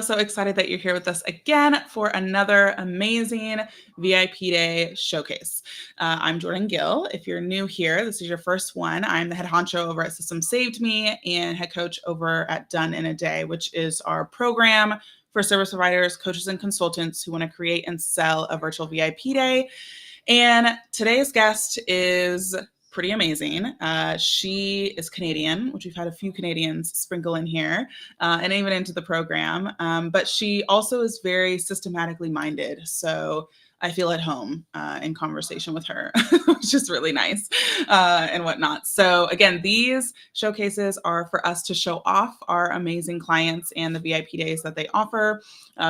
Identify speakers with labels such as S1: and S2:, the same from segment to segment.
S1: So excited that you're here with us again for another amazing VIP Day showcase. I'm Jordan Gill. If you're new here, this is your first one. I'm the head honcho over at System Saved Me and head coach over at Done in a Day, which is our program for service providers, coaches, and consultants who want to create and sell a virtual VIP day. And today's guest is pretty amazing. She is Canadian, which we've had a few Canadians sprinkle in here and even into the program. But she also is very systematically minded. So I feel at home in conversation with her, which is really nice and whatnot. So again, these showcases are for us to show off our amazing clients and the VIP days that they offer,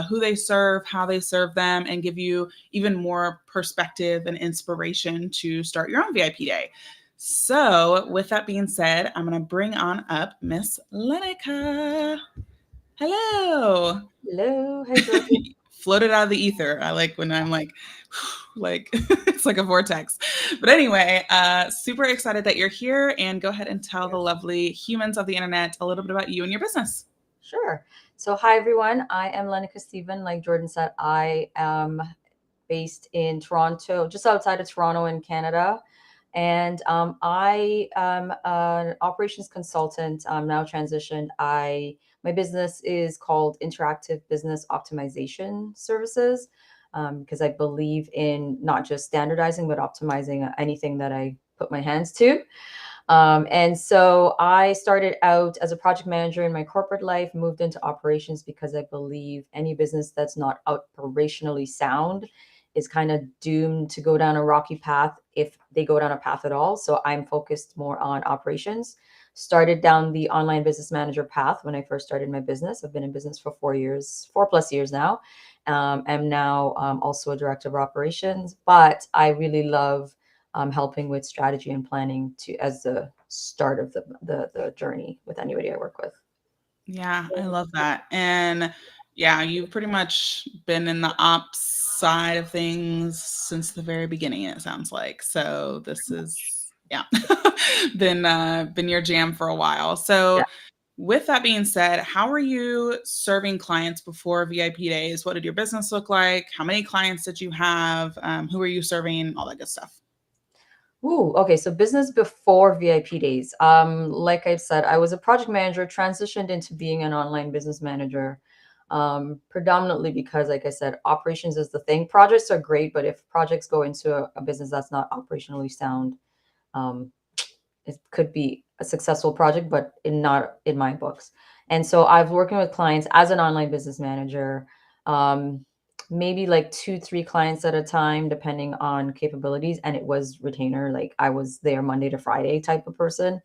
S1: who they serve, how they serve them, and give you even more perspective and inspiration to start your own VIP day. So with that being said, I'm going to bring on up Miss Lenica. Hello.
S2: Hello. Hi, Jordan.
S1: Floated out of the ether. I like when I'm like it's like a vortex. But anyway, super excited that you're here, and go ahead and tell the lovely humans of the internet a little bit about you and your business.
S2: Sure. So, hi, everyone. I am Lenica Stephen. Like Jordan said, I am based in Toronto, just outside of Toronto in Canada. And I am an operations consultant. I'm now transitioned. My business is called Interactive Business Optimization Services because I believe in not just standardizing, but optimizing anything that I put my hands to. And so I started out as a project manager in my corporate life, moved into operations because I believe any business that's not operationally sound is kind of doomed to go down a rocky path if they go down a path at all. So I'm focused more on operations. Started down the online business manager path when I first started my business. I've been in business for 4+ years now. I'm now also a director of operations, but I really love helping with strategy and planning as the start of the journey with anybody I work with.
S1: Yeah, I love that. And yeah, you've pretty much been in the ops side of things since the very beginning, it sounds like. So this is been your jam for a while. So
S2: Yeah.
S1: with that being said, how are you serving clients before VIP days? What did your business look like? How many clients did you have? Who are you serving? All that good stuff.
S2: Ooh, okay. So business before VIP days. Like I said, I was a project manager, transitioned into being an online business manager, predominantly because, like I said, operations is the thing. Projects are great, but if projects go into a business that's not operationally sound, um, it could be a successful project, but not in my books. And so I've working with clients as an online business manager, um, maybe like 2, 3 clients at a time, depending on capabilities. And it was retainer, like I was there Monday to Friday type of person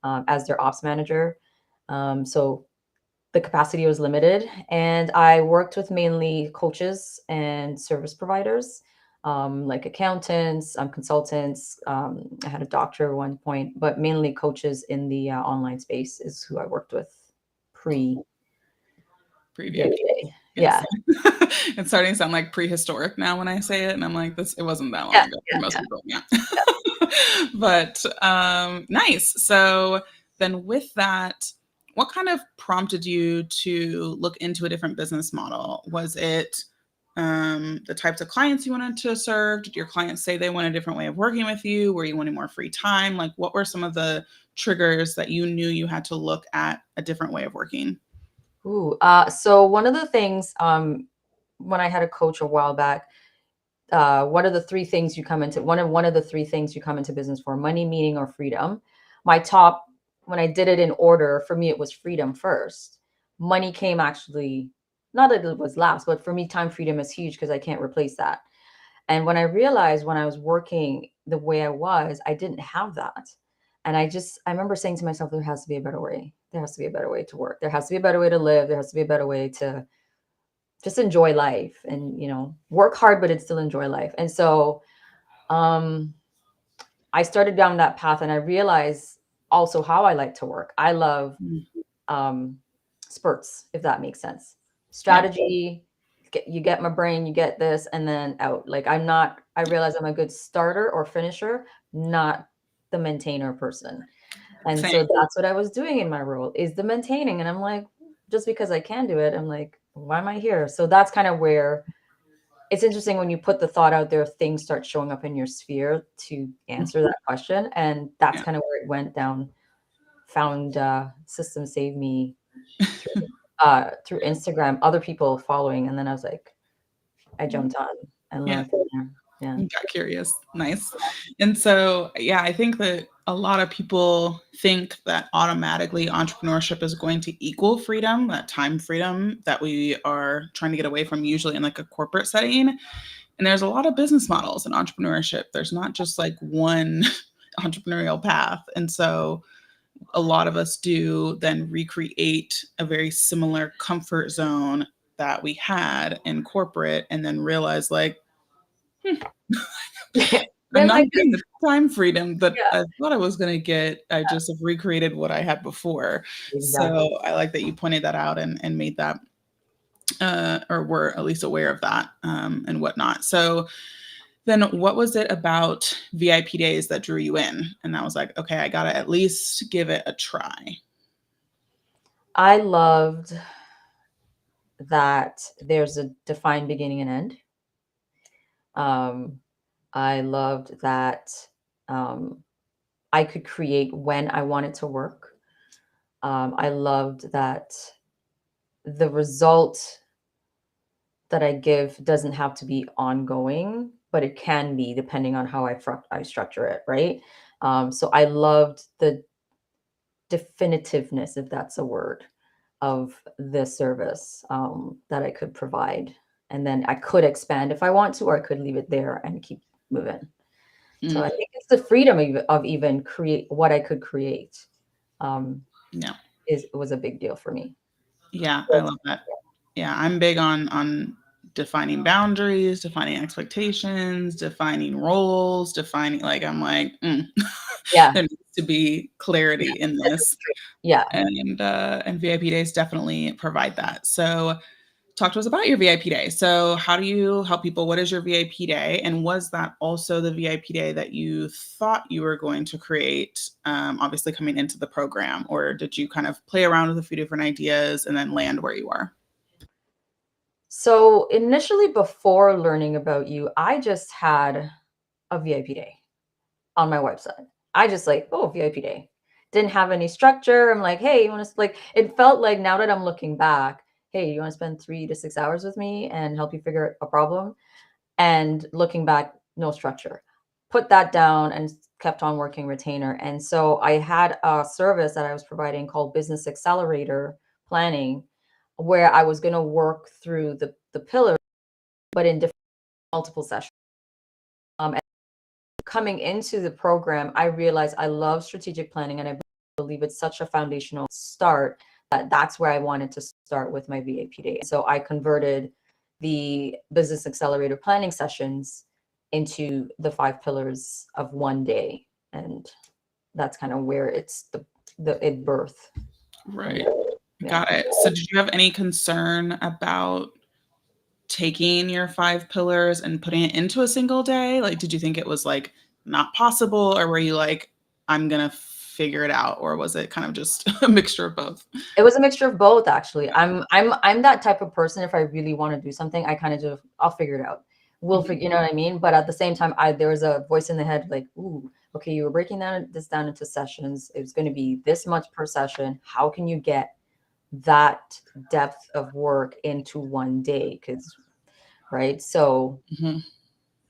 S2: as their ops manager. So the capacity was limited. And I worked with mainly coaches and service providers, like accountants, consultants. I had a doctor at one point, but mainly coaches in the online space is who I worked with pre
S1: Preview.
S2: VIPA.
S1: Yes.
S2: Yeah.
S1: It's starting to sound like prehistoric now when I say it. And I'm like, it wasn't that long
S2: Yeah.
S1: ago for
S2: Yeah.
S1: most
S2: Yeah.
S1: people. Yeah.
S2: Yeah.
S1: But nice. So then with that, what kind of prompted you to look into a different business model? Was it the types of clients you wanted to serve? Did your clients say they want a different way of working with you? Were you wanting more free time? Like, what were some of the triggers that you knew you had to look at a different way of working?
S2: Ooh, so one of the things, when I had a coach a while back, one of the three things you come into one of the three things you come into business for: money, meaning, or freedom. My top, when I did it in order, for me it was freedom first. Money came actually, not that it was last, but for me time freedom is huge because I can't replace that. And when I realized when I was working the way I was, I didn't have that. And I remember saying to myself, there has to be a better way. There has to be a better way to work. There has to be a better way to live. There has to be a better way to just enjoy life and, work hard, but still enjoy life. And so um, I started down that path, and I realized also how I like to work. I love um, spurts, if that makes sense.
S1: Yeah.
S2: Strategy, you get my brain, you get this, and then out. Like I realize I'm a good starter or finisher, not the maintainer person. And
S1: Same.
S2: so that's what I was doing in my role, is the maintaining. And I'm like, just because I can do it, I'm like, why am I here? So that's kind of where it's interesting when you put the thought out there, things start showing up in your sphere to answer that question. And that's
S1: Yeah.
S2: kind of where it went down. Found System Save Me through Instagram, other people following, and then I was like, I jumped on and
S1: Yeah.
S2: learned from there. Yeah.
S1: Got curious. Nice. And so, yeah, I think that a lot of people think that automatically entrepreneurship is going to equal freedom, that time freedom that we are trying to get away from, usually in like a corporate setting. And there's a lot of business models in entrepreneurship. There's not just like one entrepreneurial path. And so a lot of us do then recreate a very similar comfort zone that we had in corporate and then realize like, I'm
S2: Then
S1: not
S2: like
S1: getting the time freedom that
S2: yeah,
S1: I thought I was going to get. I just have recreated what I had before.
S2: exactly.
S1: So I like that you pointed that out and made that, or were at least aware of that, and whatnot. So then what was it about VIP days that drew you in? And I was like, okay, I got to at least give it a try.
S2: I loved that there's a defined beginning and end. Um, I loved that um, I could create when I wanted to work. I loved that the result that I give doesn't have to be ongoing, but it can be depending on how I structure it, right? So I loved the definitiveness, if that's a word, of the service that I could provide. And then I could expand if I want to, or I could leave it there and keep moving. So
S1: Mm,
S2: I think it's the freedom of even create what I could create um,
S1: yeah.
S2: was a big deal for me.
S1: Yeah, I love that. Yeah, I'm big on defining boundaries, defining expectations, defining roles, defining like I'm like,
S2: Yeah,
S1: there needs to be clarity in
S2: set them
S1: this.
S2: straight. Yeah.
S1: And VIP days definitely provide that. So talk to us about your VIP day. So how do you help people? What is your VIP day? And was that also the VIP day that you thought you were going to create, obviously coming into the program? Or did you kind of play around with a few different ideas and then land where you are?
S2: So initially, before learning about you, I just had a VIP day on my website. I just like, oh, VIP day. Didn't have any structure. I'm like, hey, you want to like it felt like now that I'm looking back, hey, you want to spend 3 to 6 hours with me and help you figure out a problem? And looking back, no structure. Put that down and kept on working retainer. And so I had a service that I was providing called Business Accelerator Planning, where I was going to work through the pillars, but in different multiple sessions. And coming into the program, I realized I love strategic planning, and I believe it's such a foundational start that that's where I wanted to start with my VIP day. So I converted the Business Accelerator planning sessions into the 5 pillars of one day, and that's kind of where it's it birth from
S1: Right.
S2: there. Yeah.
S1: Got it. So did you have any concern about taking your 5 pillars and putting it into a single day? Like, did you think it was like not possible, or were you like, I'm gonna figure it out, or was it kind of just a mixture of both?
S2: It was a mixture of both, actually. I'm that type of person. If I really want to do something, I kind of just I'll figure it out. We'll
S1: Mhm.
S2: figure, you know what I mean? But at the same time, I there was a voice in the head like, ooh, okay, you were breaking this down into sessions. It was going to be this much per session. How can you get that depth of work into one day? Because right. So
S1: Mhm.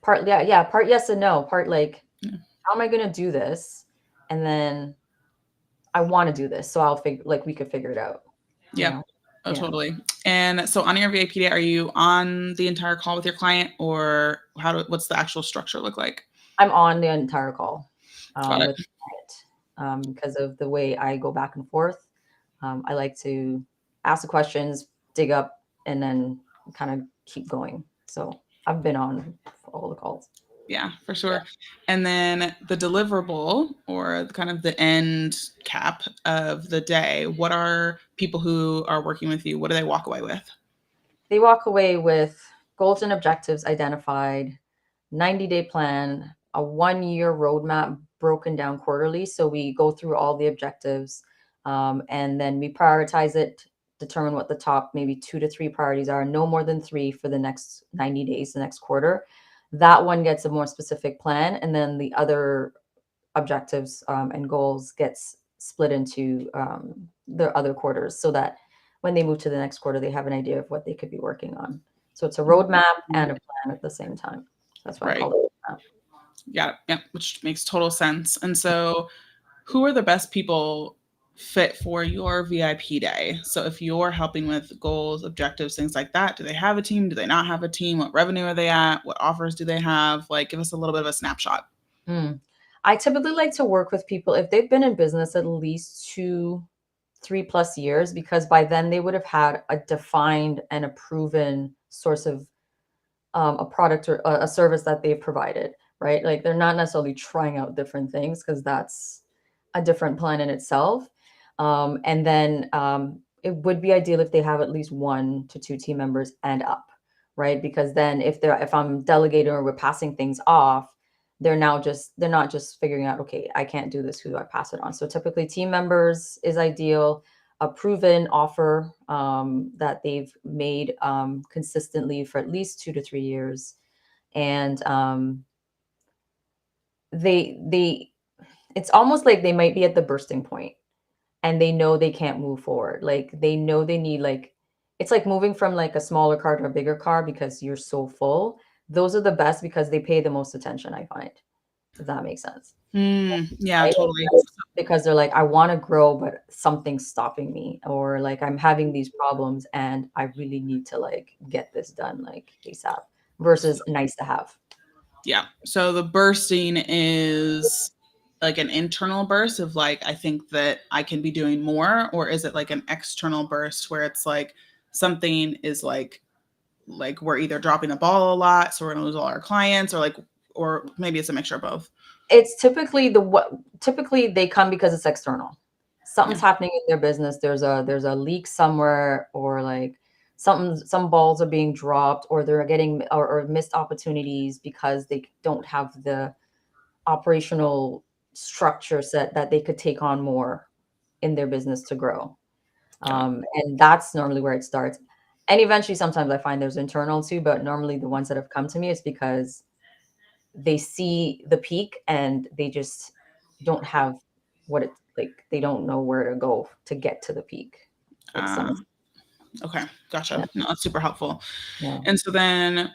S2: part yeah, part yes and no. Part like,
S1: Yeah.
S2: how am I going to do this? And then I want to do this, so I'll figure like we could figure it out. You
S1: Yep.
S2: know?
S1: Oh,
S2: Yeah.
S1: totally. And so on your VIP day, are you on the entire call with your client, or what's the actual structure look like?
S2: I'm on the entire call
S1: Got it.
S2: with the client because of the way I go back and forth. I like to ask the questions, dig up, and then kind of keep going. So I've been on all the calls.
S1: Yeah, for
S2: Yeah.
S1: sure. And then the deliverable, or kind of the end cap of the day, what are people who are working with you, what do they walk away with?
S2: They walk away with goals and objectives identified, 90-day plan, a 1 year roadmap broken down quarterly. So we go through all the objectives and then we prioritize it determine what the top maybe 2 to 3 priorities are, no more than 3 for the next 90 days, the next quarter. That one gets a more specific plan, and then the other objectives and goals gets split into the other quarters, so that when they move to the next quarter, they have an idea of what they could be working on. So it's a roadmap and a plan at the same time. That's why I
S1: Right.
S2: call it a roadmap.
S1: Yeah, which makes total sense. And so, who are the best people fit for your VIP day? So, if you're helping with goals, objectives, things like that, do they have a team? Do they not have a team? What revenue are they at? What offers do they have? Like, give us a little bit of a snapshot.
S2: Mm. I typically like to work with people if they've been in business at least 2, 3+ years, because by then they would have had a defined and a proven source of a product or a service that they've provided, right? Like they're not necessarily trying out different things, because that's a different plan in itself. And then it would be ideal if they have at least 1 to 2 team members and up, right? Because then if I'm delegating or we're passing things off, they're not just figuring out, okay, I can't do this, who do I pass it on? So typically team members is ideal, a proven offer that they've made consistently for at least 2 to 3 years, and they it's almost like they might be at the bursting point, and they know they can't move forward. Like they know they need, like, it's like moving from like a smaller car to a bigger car because you're so full. Those are the best because they pay the most attention, I find, if that makes sense.
S1: Yeah,
S2: Right?
S1: totally.
S2: Because they're like, I want to grow, but something's stopping me, or like I'm having these problems and I really need to like get this done like ASAP, versus nice to have.
S1: Yeah. So the bursting is like an internal burst of like, I think that I can be doing more, or is it like an external burst where it's like something is like we're either dropping the ball a lot, so we're gonna lose all our clients, or like, or maybe it's a mixture of both.
S2: It's typically typically they come because it's external.
S1: Yeah.
S2: Something's happening in their business. There's a leak somewhere, or like some balls are being dropped, or they're getting or missed opportunities because they don't have the operational structure set that they could take on more in their business to grow.
S1: Got it.
S2: And that's normally where it starts. And eventually, sometimes I find there's internal too, but normally the ones that have come to me is because they see the peak and they just don't have what it's like. They don't know where to go to get to the peak. Like
S1: Uh,
S2: some,
S1: okay,
S2: yeah,
S1: gotcha. No, that's super helpful.
S2: yeah.
S1: And so then,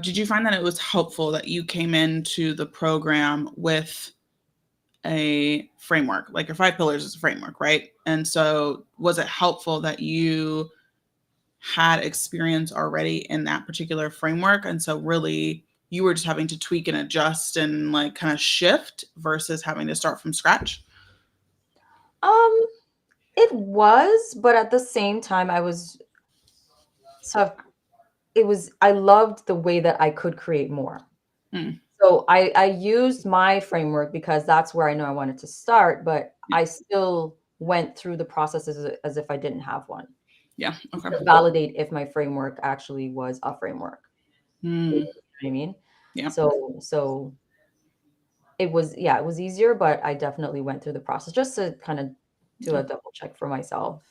S1: did you find that it was helpful that you came into the program with a framework? Like your 5 pillars is a framework, right? And so, was it helpful that you had experience already in that particular framework? And so, really, you were just having to tweak and adjust and like kind of shift versus having to start from scratch?
S2: Um, it was, but at the same time, I was so it was. I loved the way that I could create more.
S1: Mm,
S2: So I used my framework because that's where I know I wanted to start, but
S1: yeah.
S2: I still went through the process as if I didn't have one,
S1: Yeah. Okay.
S2: to validate if my framework actually was a framework. You know
S1: Mm,
S2: what I mean?
S1: yeah.
S2: So it was, yeah, it was easier, but I definitely went through the process just to kind of do
S1: Yeah.
S2: a double check for myself.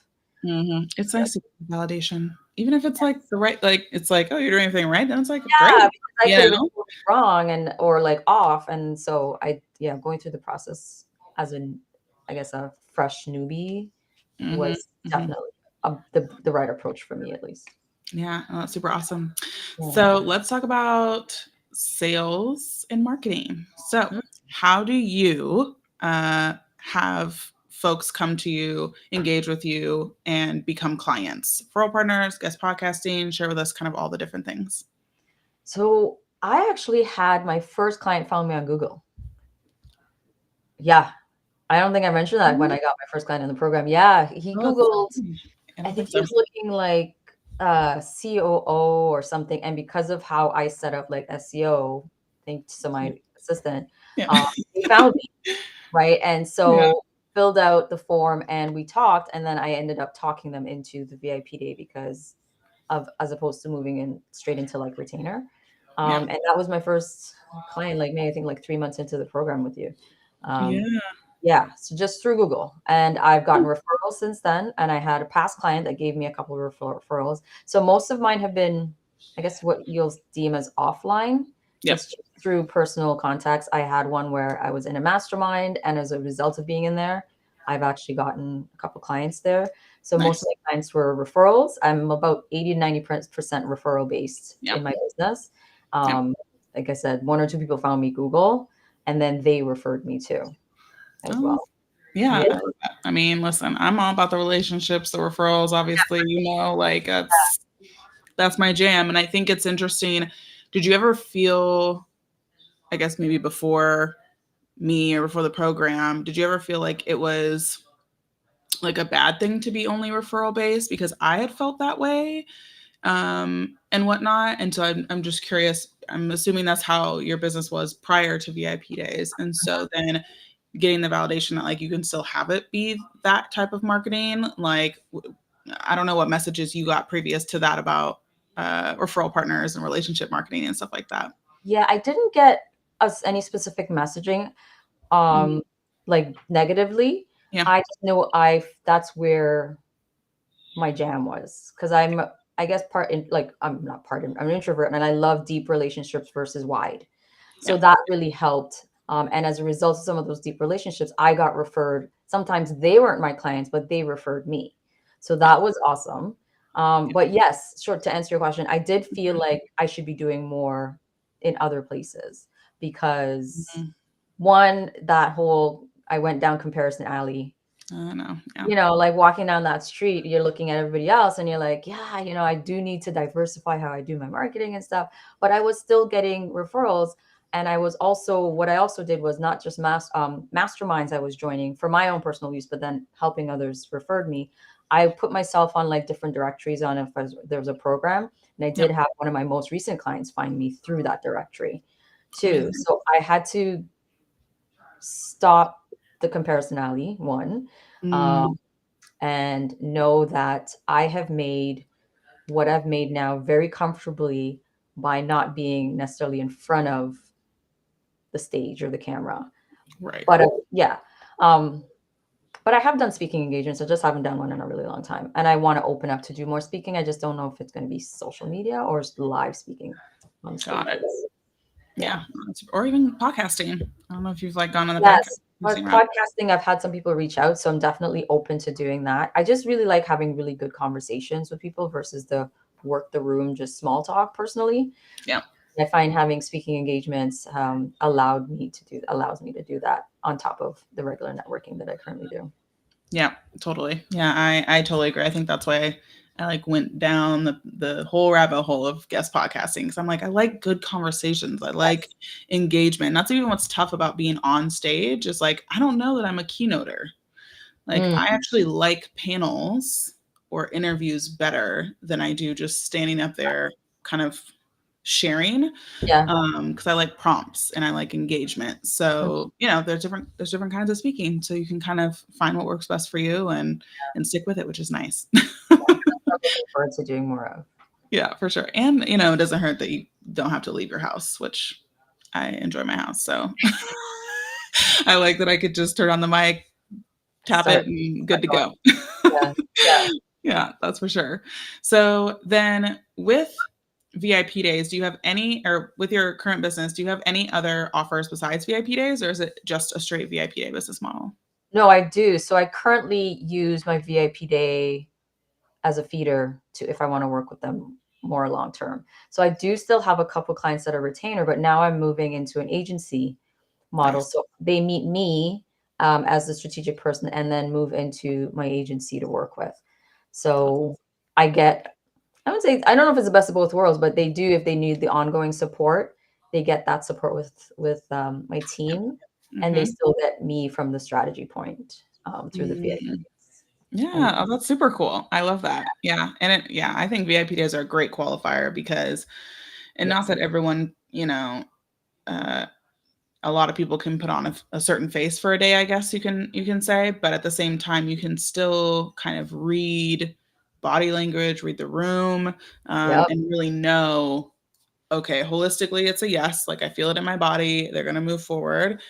S1: It's
S2: Yep.
S1: nice to get validation, even if it's like the right, like it's like, oh, you're doing everything right. Then it's like great,
S2: Yeah, because I
S1: you
S2: could have been
S1: know.
S2: totally wrong and or like off, and so yeah, going through the process as an, I guess, a fresh newbie
S1: Hmm.
S2: was
S1: Hmm.
S2: definitely the right approach for me, at least.
S1: Yeah, oh, that's super awesome.
S2: Yeah.
S1: So let's talk about sales and marketing. So,
S2: Mm.
S1: how do you have folks come to you, engage with you, and become clients? Referral partners, guest podcasting. Share with us kind of all the different things.
S2: So I actually had my first client found me on Google. Yeah, I don't think I mentioned that when I got my first client in the program. Yeah, he
S1: Oh, that's
S2: Googled,
S1: funny. I
S2: I
S1: don't
S2: think
S1: think
S2: he
S1: so.
S2: was looking like COO or something. And because of how I set up like SEO, thanks to my assistant,
S1: Yeah.
S2: he found me, right? And
S1: Yeah.
S2: so filled out the form and we talked, and then I ended up talking them into the VIP day because of, as opposed to moving in straight into like retainer.
S1: Yeah.
S2: And that was my first client, like maybe I think like 3 months into the program with you. Um,
S1: Yeah.
S2: Yeah, so just through Google. And I've gotten referrals since then. And I had a past client that gave me a couple of referrals. So most of mine have been, I guess, what you'll deem as offline.
S1: Yep.
S2: It's just through personal contacts. I had one where I was in a mastermind, and as a result of being in there, I've actually gotten a couple clients there. So most
S1: Nice.
S2: of my clients were referrals. I'm about 80 to 90% referral based
S1: Yeah.
S2: in my business.
S1: Yeah.
S2: Like I said, one or two people found me Google, and then they referred me too as
S1: Oh,
S2: well.
S1: yeah.
S2: Yeah.
S1: I love that. I mean, listen, I'm all about the relationships, the referrals, obviously, like that's my jam. And I think it's interesting. Did you ever feel, I guess maybe before me or before the program, did you ever feel like it was like a bad thing to be only referral based? Because I had felt that way, and whatnot. And so I'm just curious. I'm assuming that's how your business was prior to VIP days. And so then getting the validation that like you can still have it be that type of marketing. Like, I don't know what messages you got previous to that about referral partners and relationship marketing and stuff like that.
S2: Yeah, I didn't get us any specific messaging,
S1: Mhm.
S2: um, like negatively.
S1: Yeah.
S2: I just know that's where my jam was because I guess I'm not I'm an introvert and I love deep relationships versus wide. So
S1: Yeah.
S2: that really helped. And as a result of some of those deep relationships, I got referred. Sometimes they weren't my clients, but they referred me. So
S1: Yeah.
S2: that was awesome. But yes, short to answer your question, I did feel like I should be doing more in other places because
S1: Mhm.
S2: one, that whole I went down comparison alley,
S1: I know. Yeah.
S2: like walking down that street, you're looking at everybody else and you're like, yeah, I do need to diversify how I do my marketing and stuff. But I was still getting referrals. And what I also did was not just masterminds I was joining for my own personal use, but then helping others referred me. I put myself on like different directories on if there was a program. And I did
S1: Yep.
S2: have one of my most recent clients find me through that directory too.
S1: Amazing.
S2: So I had to stop the comparison alley, one. Um,
S1: Mm,
S2: and know that I have made what I've made now very comfortably by not being necessarily in front of the stage or the camera.
S1: right.
S2: But yeah, um, but I have done speaking engagements. I just haven't done one in a really long time, and I want to open up to do more speaking. I just don't know if it's going to be social media or live speaking on
S1: Got it.
S2: stages. Yeah.
S1: Yeah. Or even podcasting. I don't know if you've like gone on the
S2: Yes.
S1: podcasting
S2: But
S1: route.
S2: podcasting, I've had some people reach out, so I'm definitely open to doing that. I just really like having really good conversations with people versus the work the room, just small talk personally.
S1: Yeah.
S2: I find having speaking engagements allows me to do that on top of the regular networking that I currently do.
S1: Yeah, totally. Yeah, I totally agree. I think that's why I like went down the whole rabbit hole of guest podcasting because I'm like I like good conversations. I like
S2: Yes.
S1: engagement. And that's even what's tough about being on stage is like I don't know that I'm a keynoter. Like
S2: Mm,
S1: I actually like panels or interviews better than I do just standing up there kind of sharing
S2: yeah.
S1: because I like prompts and I like engagement.
S2: Mm,
S1: So there's different kinds of speaking, so you can kind of find what works best for you and stick with it, which is nice.
S2: I'm looking forward to doing more of.
S1: Yeah, for sure. And it doesn't hurt that you don't have to leave your house, which I enjoy my house. So I like that I could just turn on the mic, tap
S2: Start,
S1: it, and good
S2: start
S1: to
S2: going.
S1: go.
S2: Yeah. Yeah.
S1: Yeah, that's for sure. So then with VIP days, do you have any, or with your current business, do you have any other offers besides VIP days, or is it just a straight VIP day business model?
S2: No, I do. So I currently use my VIP day as a feeder to if I want to work with them more long term. So I do still have a couple clients that are retainer, but now I'm moving into an agency model.
S1: Nice.
S2: So they meet me as the strategic person and then move into my agency to work with. So I get, I would say, I don't know if it's the best of both worlds, but they do, if they need the ongoing support, they get that support with my team, and they
S1: Mm-hmm.
S2: still get me from the strategy point through the VIP. And
S1: Yeah, oh, that's super cool. I love that. Yeah, yeah, I think VIP days are a great qualifier because, and not
S2: yes,
S1: that everyone, uh, a lot of people can put on a certain face for a day, I guess you can say, but at the same time, you can still kind of read body language, read the room,
S2: yep,
S1: and really know. okay, holistically, it's a yes. Like I feel it in my body. They're going to move forward.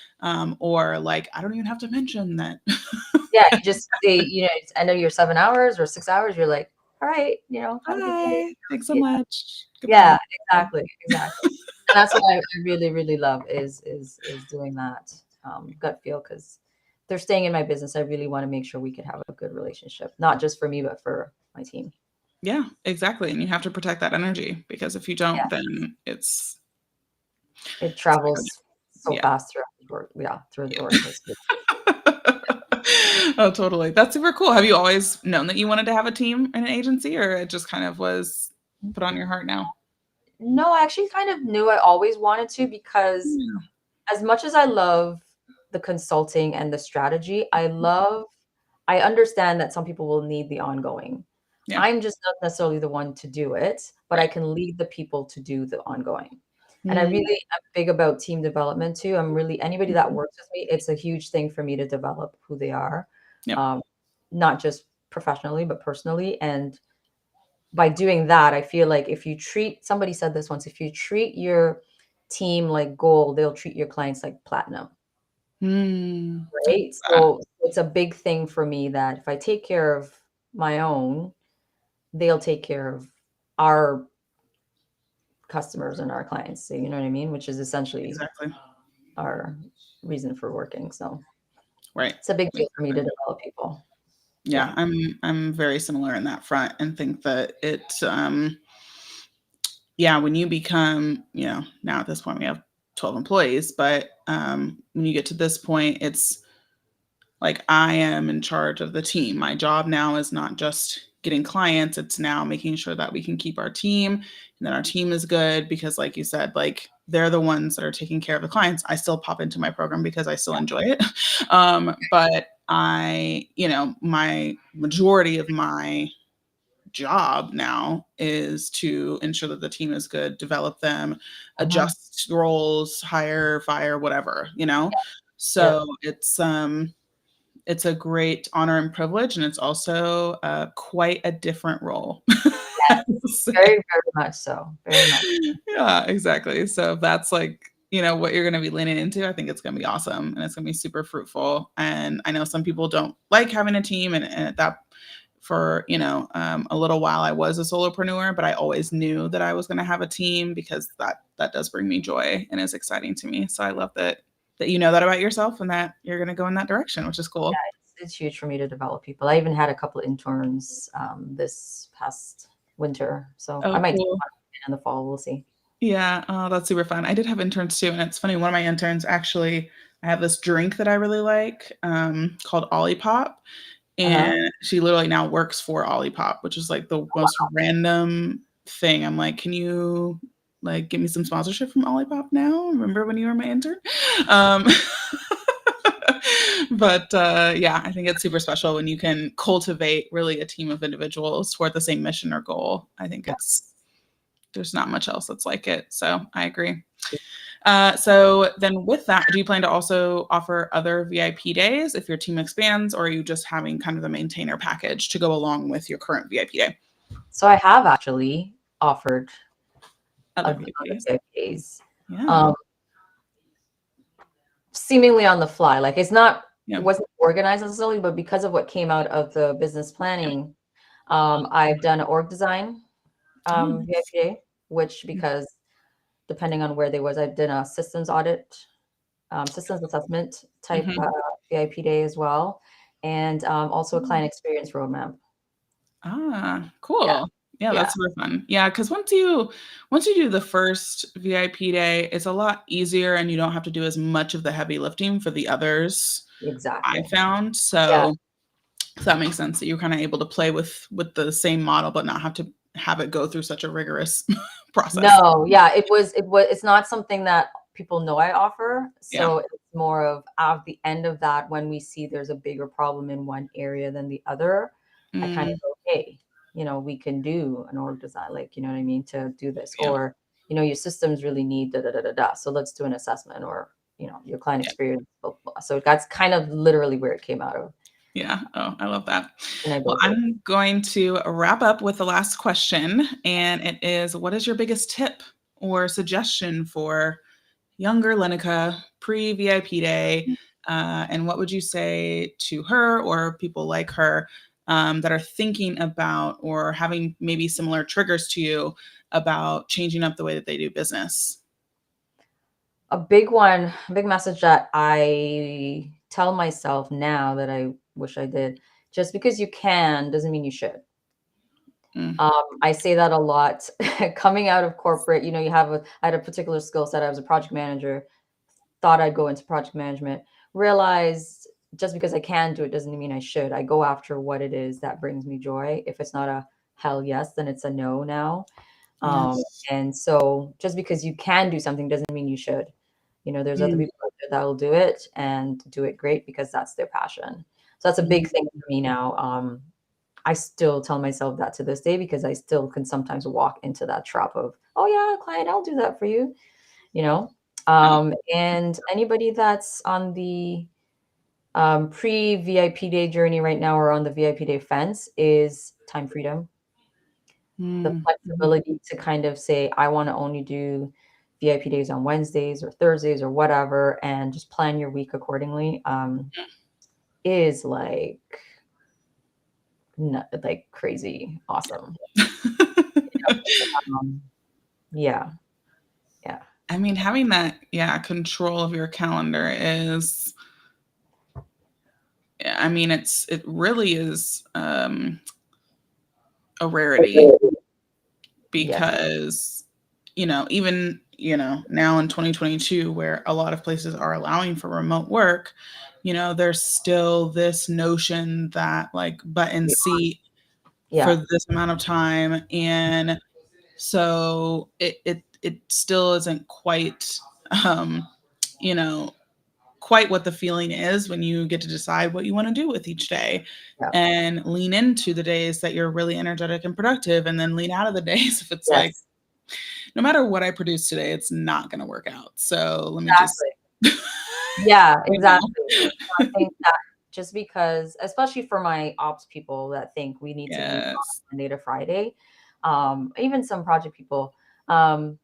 S1: Or like, I don't even have to mention that.
S2: Yeah, you just say, I know you're 7 hours or 6 hours. You're like, all right, have a good day.
S1: Bye. Thanks so
S2: Yeah,
S1: much. Goodbye.
S2: yeah, exactly, exactly. And that's what I really, really love is doing that gut feel, because they're staying in my business. I really want to make sure we could have a good relationship, not just for me, but for my team.
S1: Yeah, exactly. And you have to protect that energy because if you don't,
S2: Yeah,
S1: then
S2: it
S1: it's not gonna
S2: travels so
S1: yeah.
S2: fast through the door. Yeah, through the
S1: Yeah.
S2: door. It's good.
S1: Oh, totally. That's super cool. Have you always known that you wanted to have a team in an agency, or it just kind of was put on your heart now?
S2: No, I actually kind of knew I always wanted to, because
S1: Yeah.
S2: as much as I love the consulting and the strategy, I understand that some people will need the ongoing.
S1: Yeah.
S2: I'm just not necessarily the one to do it, but I
S1: Right.
S2: can lead the people to do the ongoing. And I
S1: Mm,
S2: really am big about team development too. I'm really, anybody that
S1: mhm.
S2: works with me, it's a huge thing for me to develop who they are,
S1: Yep.
S2: um, not just professionally, but personally. And by doing that, I feel like if you treat, somebody said this once, if you treat your team like gold, they'll treat your clients like platinum,
S1: I love
S2: right?
S1: that.
S2: So it's a big thing for me that if I take care of my own, they'll take care of our customers and our clients. So you know what I mean? Which is essentially
S1: Exactly.
S2: our reason for working. So
S1: Right.
S2: it's a big deal for me to
S1: Exactly.
S2: develop people. Yeah.
S1: Yeah, I'm very similar in that front and think that yeah, when you become, now at this point we have 12 employees, but when you get to this point, it's like I am in charge of the team. My job now is not just getting clients, it's now making sure that we can keep our team and that our team is good because like you said, like they're the ones that are taking care of the clients. I still pop into my program because I still enjoy it. But my majority of my job now is to ensure that the team is good, develop them,
S2: Mhm.
S1: adjust roles, hire, fire, whatever.
S2: Yep.
S1: So it's a great honor and privilege, and it's also quite a different role.
S2: Very, very much so. Very much.
S1: Yeah, exactly. So if that's like, what you're going to be leaning into, I think it's going to be awesome and it's going to be super fruitful. And I know some people don't like having a team and that for, a little while I was a solopreneur, but I always knew that I was going to have a team because that does bring me joy and is exciting to me. So I love that you know that about yourself and that you're going to go in that direction, which is cool.
S2: It's huge for me to develop people. I even had a couple of interns this past winter, so I
S1: Oh,
S2: might take
S1: cool.
S2: one in the fall. We'll see.
S1: Yeah, oh, that's super fun. I did have interns too, and it's funny. One of my interns actually, I have this drink that I really like called Olipop,
S2: Uh-huh.
S1: and she literally now works for Olipop, which is like the most random thing. I'm like, can you like give me some sponsorship from Olipop now? Remember when you were my intern? Um, but yeah, I think it's super special when you can cultivate really a team of individuals toward the same mission or goal. I think there's not much else that's like it. So I agree. So then with that, do you plan to also offer other VIP days if your team expands, or are you just having kind of the maintainer package to go along with your current VIP day?
S2: So I have actually offered
S1: Other
S2: other
S1: VIP days.
S2: VIPs,
S1: Yeah.
S2: um, seemingly on the fly. Like it
S1: Yeah.
S2: wasn't organized necessarily, but because of what came out of the business
S1: Yeah.
S2: planning, I've done an org design
S1: Oh, nice.
S2: VIP day, which because depending on where they was, I did a systems audit, systems assessment type
S1: Mhm.
S2: VIP day as well, and also a client
S1: Mm.
S2: experience roadmap.
S1: Ah,
S2: Yeah,
S1: cool. Yeah,
S2: yeah,
S1: that's super fun. Yeah, because once you do the first VIP day, it's a lot easier and you don't have to do as much of the heavy lifting for the others I
S2: exactly.
S1: found.
S2: Yeah.
S1: So that makes sense that you're kind of able to play with the same model, but not have to have it go through such a rigorous process.
S2: No, yeah, it's not something that people know I offer.
S1: Yeah.
S2: So it's more of at the end of that, when we see there's a bigger problem in one area than the other, I kind of
S1: Mm,
S2: go, hey, we can do an org design, like, you know what I mean, to do this.
S1: yeah.
S2: Or, your systems really need da da da da da. So let's do an assessment, or, your client
S1: Yeah.
S2: experience, blah, blah, blah. So that's kind of literally where it came out of.
S1: Yeah. Oh, I love that.
S2: And I
S1: Well,
S2: built it.
S1: I'm going to wrap up with the last question, and it is, what is your biggest tip or suggestion for younger Lenica pre VIP day? And what would you say to her or people like her that are thinking about or having maybe similar triggers to you about changing up the way that they do business?
S2: A big one, a big message that I tell myself now that I wish I did, just because you can doesn't mean you should.
S1: Mm,
S2: I say that a lot. Coming out of corporate, I had a particular skill set. I was a project manager, thought I'd go into project management, realized just because I can do it doesn't mean I should. I go after what it is that brings me joy. If it's not a hell yes, then it's a no now.
S1: yes.
S2: And so just because you can do something doesn't mean you should. There's other
S1: Mm,
S2: people out there that will do it and do it great because that's their passion. So that's a big
S1: mm,
S2: thing for me now. I still tell myself that to this day because I still can sometimes walk into that trap of, oh yeah, client, I'll do that for you, you know.
S1: yeah.
S2: And anybody that's on the pre VIP day journey right now or on the VIP day fence is time freedom, the
S1: Mm, mhm.
S2: flexibility to kind of say, I want to only do VIP days on Wednesdays or Thursdays or whatever, and just plan your week accordingly. Is like crazy awesome. Um, yeah, yeah,
S1: I mean, having that, yeah, control of your calendar is, I mean, it really is a rarity
S2: yes,
S1: because, even, now in 2022, where a lot of places are allowing for remote work, there's still this notion that like button seat for
S2: yeah,
S1: this amount of time. And so it still isn't quite, um, you know, quite what the feeling is when you get to decide what you want to do with each day
S2: yeah,
S1: and lean into the days that you're really energetic and productive and then lean out of the days if it's like
S2: yes,
S1: no matter what I produce today it's not going to work out, so let me just
S2: exactly. Yeah,
S1: you know
S2: exactly. I think that just because, especially for my ops people that think we need to be
S1: yes.
S2: on Monday to Friday, even some project people, um,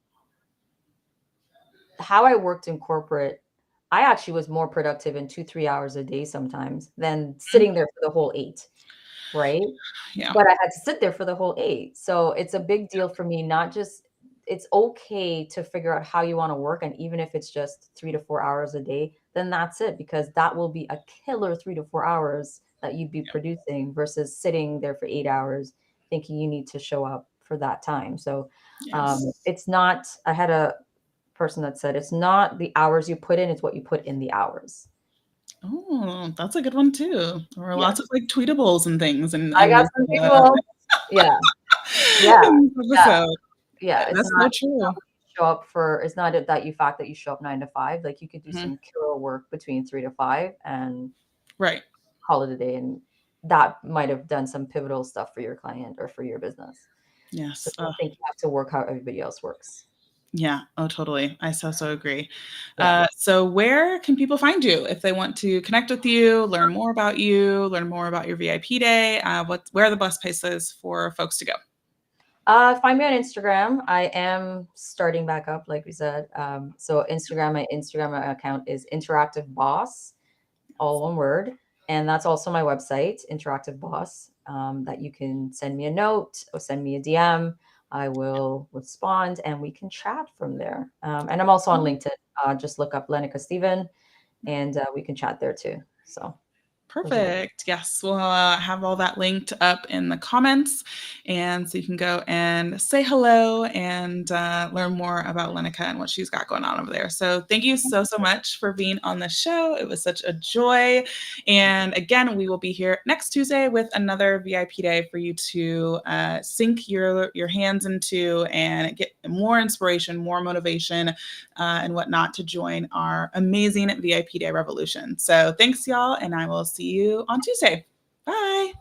S2: how I worked in corporate, I actually was more productive in 2, 3 hours a day sometimes than
S1: Mhm.
S2: sitting there for the whole 8, right?
S1: Yeah.
S2: But I had to sit there for the whole 8. So it's a big deal for me, not just it's okay to figure out how you wanna work, and even if it's just 3 to 4 hours a day, then that's it, because that will be a killer 3 to 4 hours that you'd be
S1: Yeah.
S2: producing versus sitting there for 8 hours thinking you need to show up for that time. So,
S1: Yes.
S2: it's not I had a person that said, "It's not the hours you put in, it's what you put in the hours."
S1: Oh, that's a good one too. There are
S2: Yes.
S1: lots of like tweetables and things
S2: I
S1: in
S2: got
S1: this
S2: some people. Yeah, yeah,
S1: in this
S2: yeah.
S1: episode.
S2: Yeah, it's
S1: That's so
S2: not
S1: true.
S2: show up for it's not that you fact that you show up 9 to 5, like, you could do
S1: Mhm.
S2: some killer work between 3 to 5 and
S1: Right.
S2: call it a day, and that might have done some pivotal stuff for your client or for your business. So
S1: Yes.
S2: don't think you have to work how everybody else works.
S1: Yeah. Oh, totally. I so agree.
S2: Yeah.
S1: So where can people find you if they want to connect with you, learn more about you, learn more about your VIP day? Where are the best places for folks to go?
S2: Find me on Instagram. I am starting back up, like we said. So my Instagram account is Interactive Boss, all one word. And that's also my website, Interactive Boss, that you can send me a note or send me a DM. I will respond and we can chat from there. And I'm also on LinkedIn. Just look up Lenica Steven and we can chat there too. So those are the
S1: Perfect. Yes, we'll have all that linked up in the comments. And so you can go and say hello and learn more about Lenica and what she's got going on over there. So thank you so much for being on the show. It was such a joy. And again, we will be here next Tuesday with another VIP day for you to sink your hands into and get more inspiration, more motivation, and whatnot to join our amazing VIP Day revolution. So thanks, y'all, and I will see you on Tuesday. Bye.